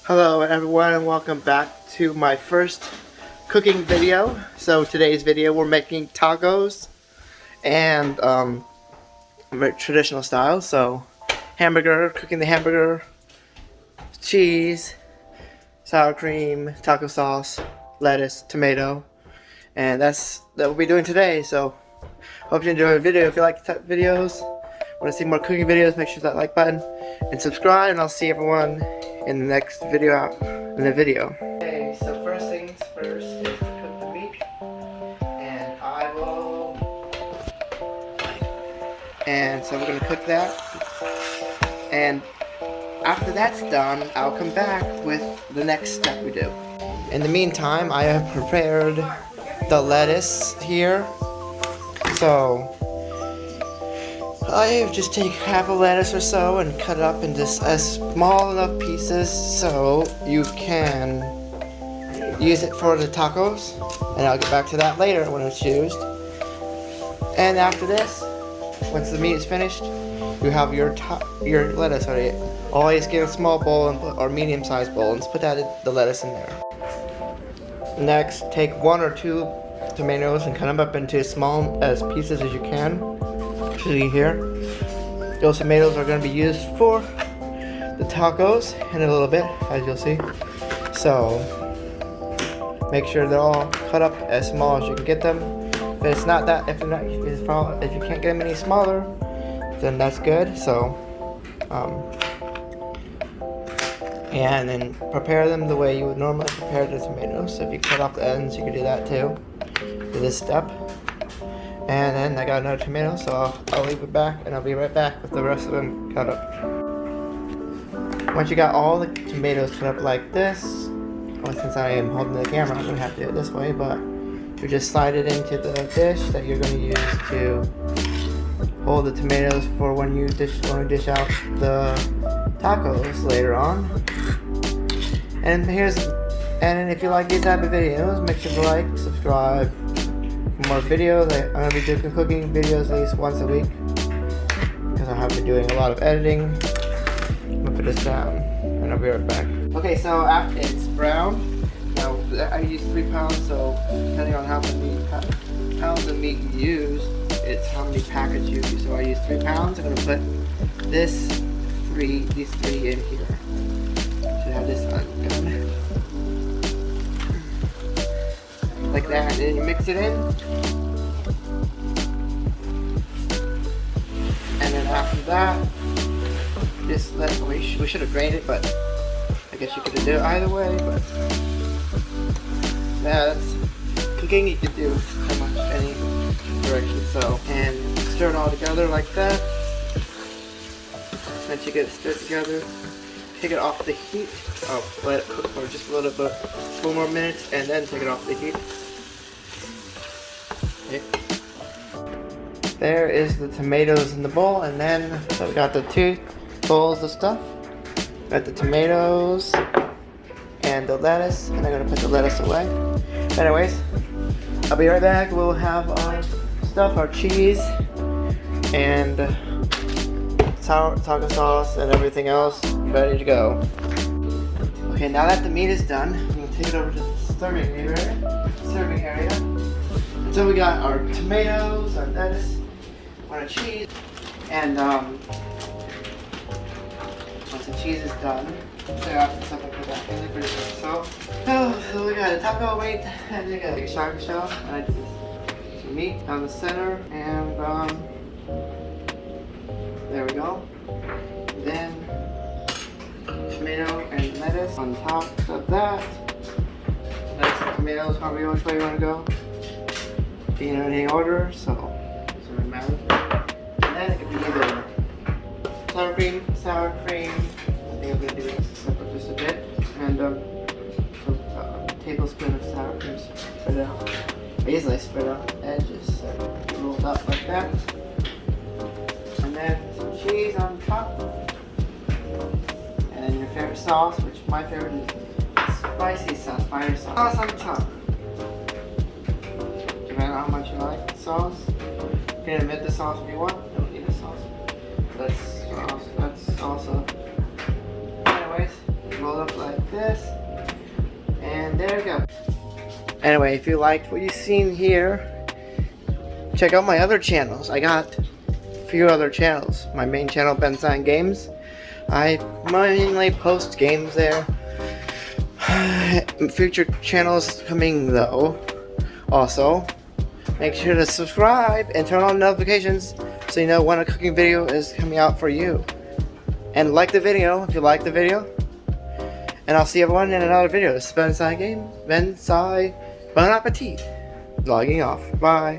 Hello everyone and welcome back to my first cooking video. So today's video we're making tacos and traditional style. So hamburger, cooking the hamburger, cheese, sour cream, taco sauce, lettuce, tomato, and that we'll be doing today. So hope you enjoy the video. If you like the type of videos, want to see more cooking videos, make sure to hit that like button and subscribe, and I'll see everyone in the next video Okay, so first things first is to cook the meat, and so we're gonna cook that, and after that's done, I'll come back with the next step we do. In the meantime, I have prepared the lettuce here. So I just take half a lettuce or so and cut it up into small enough pieces so you can use it for the tacos, and I'll get back to that later when it's used. And after this, once the meat is finished, you have your lettuce already. Always get a small bowl or medium-sized bowl and put the lettuce in there. Next, take 1 or 2 tomatoes and cut them up into as small pieces as you can. See here, those tomatoes are going to be used for the tacos in a little bit, as you'll see. So make sure they're all cut up as small as you can get them. If you can't get them any smaller, then that's good. So and then prepare them the way you would normally prepare the tomatoes. So if you cut off the ends, you can do that too. Do this step. And then I got another tomato, so I'll leave it back, and I'll be right back with the rest of them cut up. Once you got all the tomatoes cut up like this, well, since I am holding the camera, I'm going to have to do it this way, but you just slide it into the dish that you're going to use to hold the tomatoes for when you dish out the tacos later on. And if you like these type of videos, make sure to like, subscribe. More videos. I'm going to be doing cooking videos at least once a week because I have been doing a lot of editing. I'm going to put this down and I'll be right back. Okay, so after it's brown, now I use 3 pounds, so depending on how many pounds of meat you use, it's how many packets you use. So I use 3 pounds. I'm going to put these three in here. Should have this undone. Like that, and then you mix it in, and then after that, just we should have drained it, but I guess you could do it either way. But yeah, that's cooking. You could do pretty much any direction. So, and stir it all together like that. Once you get it stirred together, take it off the heat. Let it cook for just a few more minutes, and then take it off the heat. Okay. There is the tomatoes in the bowl, and then so we got the 2 bowls of stuff. Got the tomatoes and the lettuce, and I'm gonna put the lettuce away. Anyways, I'll be right back. We'll have our stuff, our cheese, and taco sauce, and everything else ready to go. Okay, now that the meat is done, I'm gonna take it over to the serving area. So we got our tomatoes, our lettuce, our cheese, and once the cheese is done, so I put that in the fridge. So we got a taco meat, and we got a shark shell, and I did some meat down the center, and there we go. Then tomato and lettuce on top of that. Lettuce and tomatoes, however which way you want to go. Be in any order, so doesn't matter. And then it could be either sour cream. I think I'm gonna do this separate just a bit, and a tablespoon of sour cream spread out. Basically, spread out the edges, rolled up like that, and then some cheese on top, and then your favorite sauce, which my favorite is spicy sauce, fire sauce on top. Depending on how much you like the sauce. You can omit the sauce if you want. Don't need the sauce. That's also. Anyways, roll up like this. And there we go. Anyway, if you liked what you've seen here, check out my other channels. I got a few other channels. My main channel, BensciBonAppetit Games. I mainly post games there. Future channels coming though. Also, make sure to subscribe and turn on notifications so you know when a cooking video is coming out for you. And like the video if you like the video. And I'll see everyone in another video. This is BensciBonAppetit Games. BensciBonAppetit. Logging off. Bye.